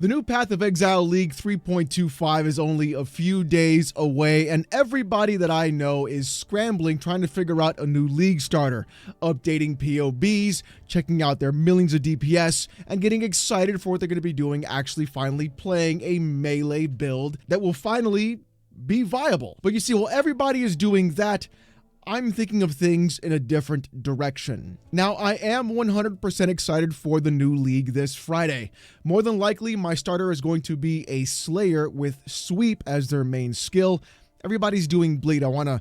The new Path of Exile League 3.25 is only a few days away, and everybody that I know is scrambling trying to figure out a new league starter, updating POBs, checking out their millions of DPS, and getting excited for what they're going to be doing, actually finally playing a melee build that will finally be viable. But you see, while everybody is doing that, I'm thinking of things in a different direction. Now, I am 100% excited for the new league this Friday. More than likely, my starter is going to be a Slayer with Sweep as their main skill. Everybody's doing Bleed. I want to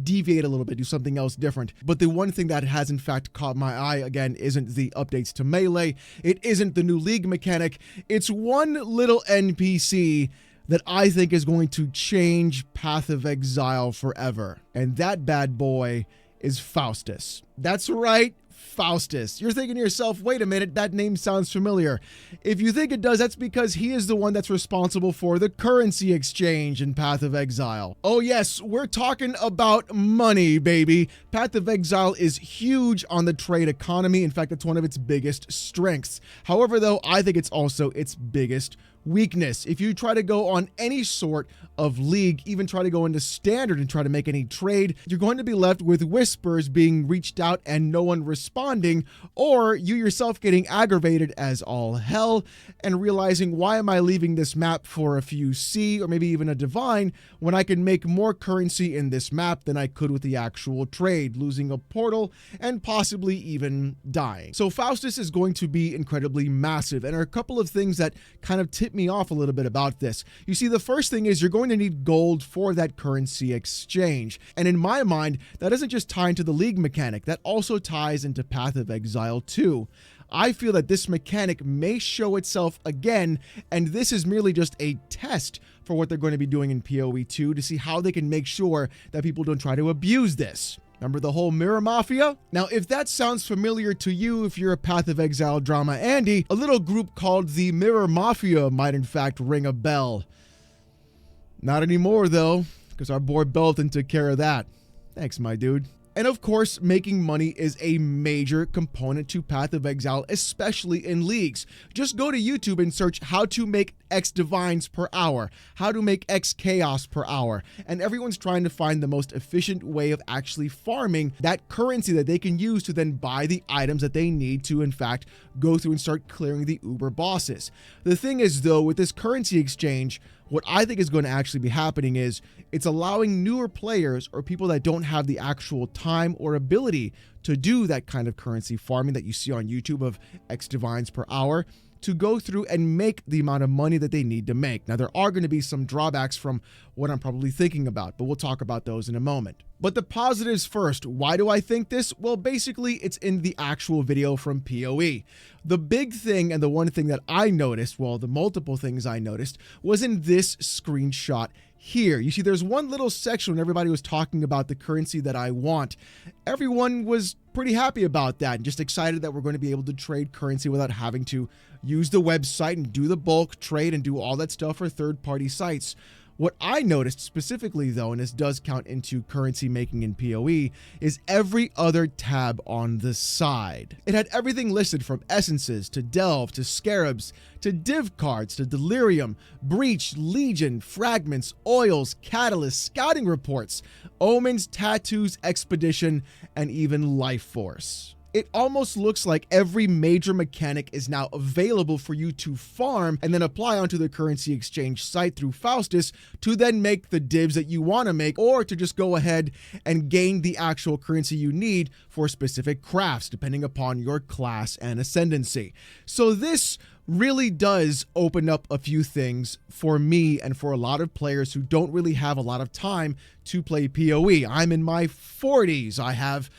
deviate a little bit, do something else different. But the one thing that has in fact caught my eye, again, isn't the updates to Melee. It isn't the new league mechanic. It's one little NPC that I think is going to change Path of Exile forever. And that bad boy is Faustus. That's right, Faustus. You're thinking to yourself, wait a minute, that name sounds familiar. If you think it does, that's because he is the one that's responsible for the currency exchange in Path of Exile. Oh yes, we're talking about money, baby. Path of Exile is huge on the trade economy. In fact, it's one of its biggest strengths. However, though, I think it's also its biggest weakness. If you try to go on any sort of league, even try to go into standard and try to make any trade, you're going to be left with whispers being reached out and no one responding, or you yourself getting aggravated as all hell and realizing, why am I leaving this map for a few C or maybe even a divine when I can make more currency in this map than I could with the actual trade, losing a portal and possibly even dying. So Faustus is going to be incredibly massive, and there are a couple of things that kind of tip me off a little bit about this. You see, the first thing is you're going to need gold for that currency exchange. And in my mind, that doesn't just tie into the league mechanic, that also ties into Path of Exile 2. I feel that this mechanic may show itself again, and this is merely just a test for what they're going to be doing in PoE 2 to see how they can make sure that people don't try to abuse this. Remember the whole Mirror Mafia? Now, if that sounds familiar to you, if you're a Path of Exile drama Andy, a little group called the Mirror Mafia might in fact ring a bell. Not anymore though, because our boy Belton took care of that. Thanks, my dude. And of course, making money is a major component to Path of Exile, especially in leagues. Just go to YouTube and search how to make X divines per hour, how to make X chaos per hour, and everyone's trying to find the most efficient way of actually farming that currency that they can use to then buy the items that they need to, in fact, go through and start clearing the Uber bosses. The thing is, though, with this currency exchange, what I think is going to actually be happening is it's allowing newer players or people that don't have the actual time or ability to do that kind of currency farming that you see on YouTube of X divines per hour to go through and make the amount of money that they need to make. Now, there are going to be some drawbacks from what I'm probably thinking about, but we'll talk about those in a moment. But the positives first. Why do I think this? Well, basically, it's in the actual video from PoE. The big thing, and the one thing that I noticed, well, the multiple things I noticed, was in this screenshot here. You see, there's one little section when everybody was talking about the currency that I want. Everyone was pretty happy about that and just excited that we're going to be able to trade currency without having to use the website and do the bulk trade and do all that stuff for third-party sites. What I noticed specifically, though, and this does count into currency making in PoE, is every other tab on the side. It had everything listed from essences to delve to scarabs to div cards to delirium, breach, legion, fragments, oils, catalysts, scouting reports, omens, tattoos, expedition, and even life force. It almost looks like every major mechanic is now available for you to farm and then apply onto the currency exchange site through Faustus to then make the divs that you want to make, or to just go ahead and gain the actual currency you need for specific crafts, depending upon your class and ascendancy. So this really does open up a few things for me and for a lot of players who don't really have a lot of time to play PoE. I'm in my 40s. I have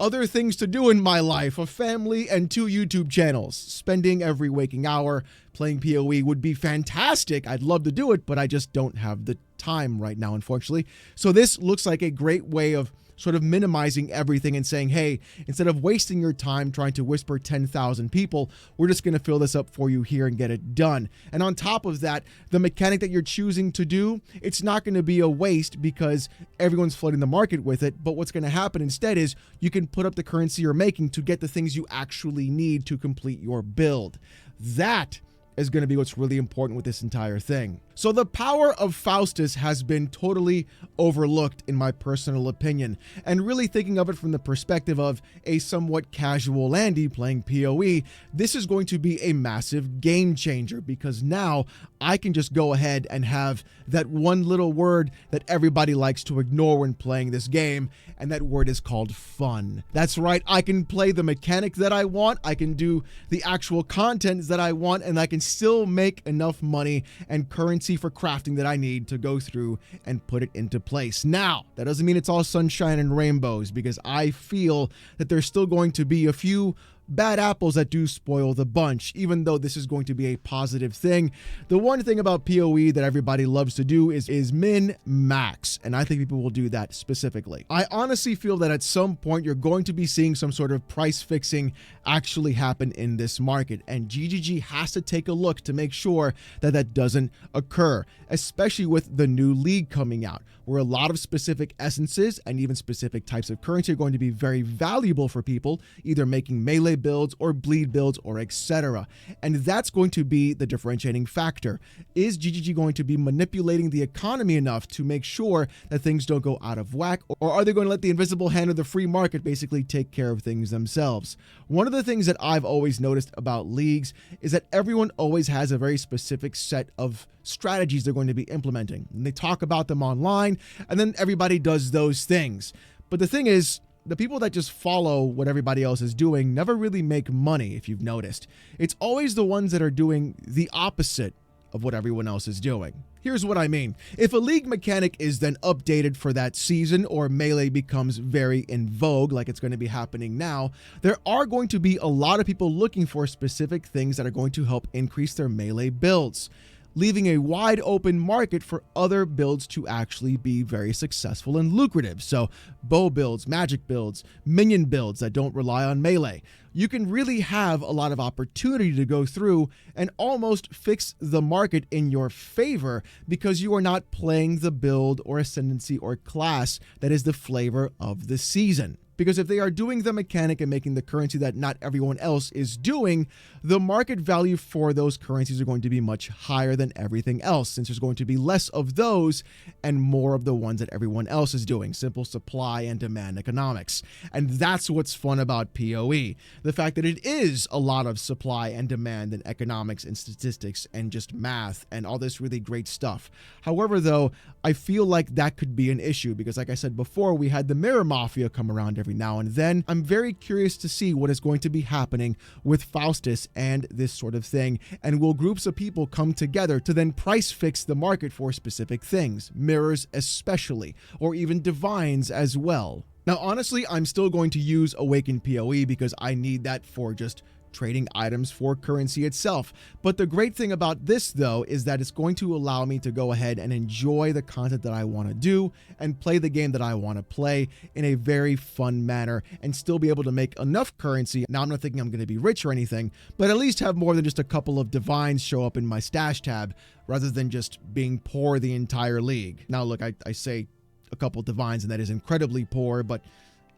other things to do in my life, a family and 2 YouTube channels. Spending every waking hour playing PoE would be fantastic. I'd love to do it, but I just don't have the time right now, unfortunately. So this looks like a great way of sort of minimizing everything and saying, hey, instead of wasting your time trying to whisper 10,000 people, we're just going to fill this up for you here and get it done. And on top of that, the mechanic that you're choosing to do, it's not going to be a waste because everyone's flooding the market with it. But what's going to happen instead is you can put up the currency you're making to get the things you actually need to complete your build. That is going to be what's really important with this entire thing. So the power of Faustus has been totally overlooked in my personal opinion, and really thinking of it from the perspective of a somewhat casual Andy playing PoE, this is going to be a massive game changer, because now I can just go ahead and have that one little word that everybody likes to ignore when playing this game, and that word is called fun. That's right, I can play the mechanic that I want, I can do the actual content that I want, and I can still make enough money and currency for crafting that I need to go through and put it into place. Now, that doesn't mean it's all sunshine and rainbows, because I feel that there's still going to be a few bad apples that do spoil the bunch, even though this is going to be a positive thing. The one thing about PoE that everybody loves to do is min-max, and I think people will do that specifically. I honestly feel that at some point you're going to be seeing some sort of price fixing actually happen in this market, and GGG has to take a look to make sure that that doesn't occur, especially with the new league coming out, where a lot of specific essences and even specific types of currency are going to be very valuable for people, either making melee builds or bleed builds or etc. And that's going to be the differentiating factor. Is GGG going to be manipulating the economy enough to make sure that things don't go out of whack, or are they going to let the invisible hand of the free market basically take care of things themselves? One of the things that I've always noticed about leagues is that everyone always has a very specific set of strategies they're going to be implementing. And they talk about them online, and then everybody does those things. But the thing is, the people that just follow what everybody else is doing never really make money, if you've noticed. It's always the ones that are doing the opposite of what everyone else is doing. Here's what I mean. If a league mechanic is then updated for that season, or melee becomes very in vogue like it's going to be happening now, there are going to be a lot of people looking for specific things that are going to help increase their melee builds, leaving a wide open market for other builds to actually be very successful and lucrative. So bow builds, magic builds, minion builds that don't rely on melee. You can really have a lot of opportunity to go through and almost fix the market in your favor, because you are not playing the build or ascendancy or class that is the flavor of the season. Because if they are doing the mechanic and making the currency that not everyone else is doing, the market value for those currencies are going to be much higher than everything else, since there's going to be less of those and more of the ones that everyone else is doing. Simple supply and demand economics. And that's what's fun about PoE. The fact that it is a lot of supply and demand and economics and statistics and just math and all this really great stuff. However, though, I feel like that could be an issue, because like I said before, we had the Mirror Mafia come around every now and then. I'm very curious to see what is going to be happening with Faustus and this sort of thing, and will groups of people come together to then price fix the market for specific things, mirrors especially, or even divines as well. Now honestly, I'm still going to use Awakened PoE because I need that for just trading items for currency itself. But the great thing about this, though, is that it's going to allow me to go ahead and enjoy the content that I want to do and play the game that I want to play in a very fun manner, and still be able to make enough currency. Now, I'm not thinking I'm going to be rich or anything, but at least have more than just a couple of divines show up in my stash tab, rather than just being poor the entire league. Now, look, I say a couple divines, and that is incredibly poor, but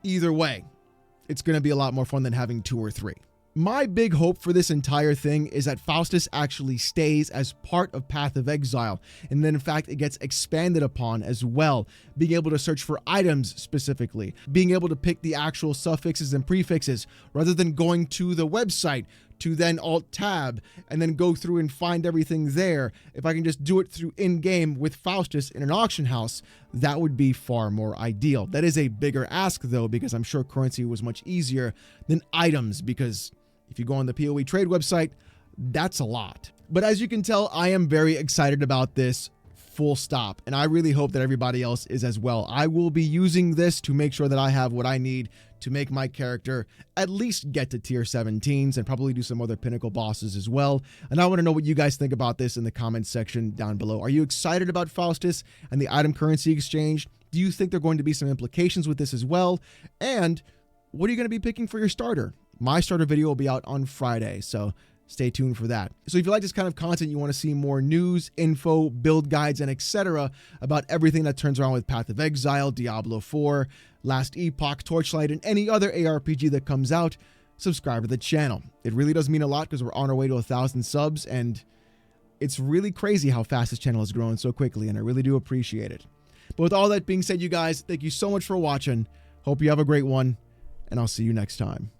either way, it's going to be a lot more fun than having 2 or 3. My big hope for this entire thing is that Faustus actually stays as part of Path of Exile, and then in fact it gets expanded upon as well, being able to search for items specifically, being able to pick the actual suffixes and prefixes rather than going to the website to then alt tab and then go through and find everything there. If I can just do it through in-game with Faustus in an auction house, that would be far more ideal. That is a bigger ask though, because I'm sure currency was much easier than items, because if you go on the PoE trade website, that's a lot. But as you can tell, I am very excited about this, full stop. And I really hope that everybody else is as well. I will be using this to make sure that I have what I need to make my character at least get to tier 17s, and probably do some other pinnacle bosses as well. And I want to know what you guys think about this in the comments section down below. Are you excited about Faustus and the item currency exchange? Do you think there are going to be some implications with this as well? And what are you going to be picking for your starter? My starter video will be out on Friday, so stay tuned for that. So if you like this kind of content, you want to see more news, info, build guides, and etc. about everything that turns around with Path of Exile, Diablo 4, Last Epoch, Torchlight, and any other ARPG that comes out, subscribe to the channel. It really does mean a lot because we're on our way to 1,000 subs, and it's really crazy how fast this channel is growing so quickly, and I really do appreciate it. But with all that being said, you guys, thank you so much for watching. Hope you have a great one, and I'll see you next time.